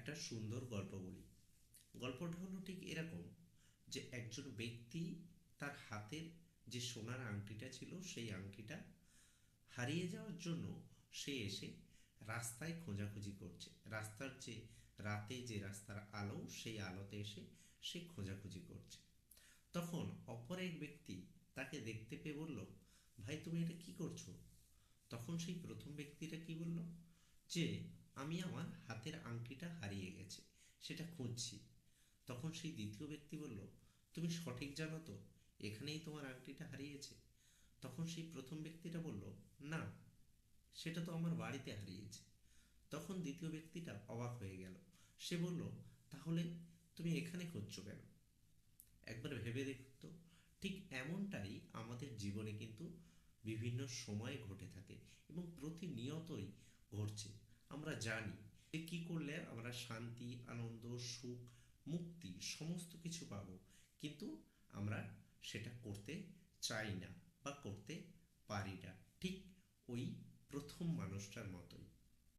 একটা সুন্দর গল্প বলি। গল্পটা হলো ঠিক এরকম যে একজন ব্যক্তি তার হাতের যে সোনার আংটিটা ছিল সেই আংটিটা হারিয়ে যাওয়ার জন্য সে এসে রাস্তায় খোঁজাখুঁজি করছে। রাস্তার যে রাতে যে রাস্তার আলো সেই আলোতে এসে সে খোঁজাখুঁজি করছে। তখন অপর এক ব্যক্তি তাকে দেখতে পেয়ে বলল, ভাই তুমি এটা কি করছো? তখন সেই প্রথম ব্যক্তিটা কি বলল, যে আমি আমার হাতের আংটিটা হারিয়ে গেছে, সেটা খুঁজছি। তখন সেই দ্বিতীয় ব্যক্তি বলল, তুমি সঠিক জানো তো এখানেই তোমার আংটিটা হারিয়েছে? তখন সেই প্রথম ব্যক্তিটা বলল, না, সেটা তো আমার বাড়িতে হারিয়েছে। তখন দ্বিতীয় ব্যক্তিটা অবাক হয়ে গেল। সে বলল, তাহলে তুমি এখানে খুঁজছো কেন? একবার ভেবে দেখতো, ঠিক এমনটাই আমাদের জীবনে কিন্তু বিভিন্ন সময়ে ঘটে থাকে এবং প্রতিনিয়তই ঘটছে। আমরা জানি যে কী করলে আমরা শান্তি, আনন্দ, সুখ, মুক্তি সমস্ত কিছু পাবো, কিন্তু আমরা সেটা করতে চাই না বা করতে পারি না, ঠিক ওই প্রথম মানুষটার মতোই।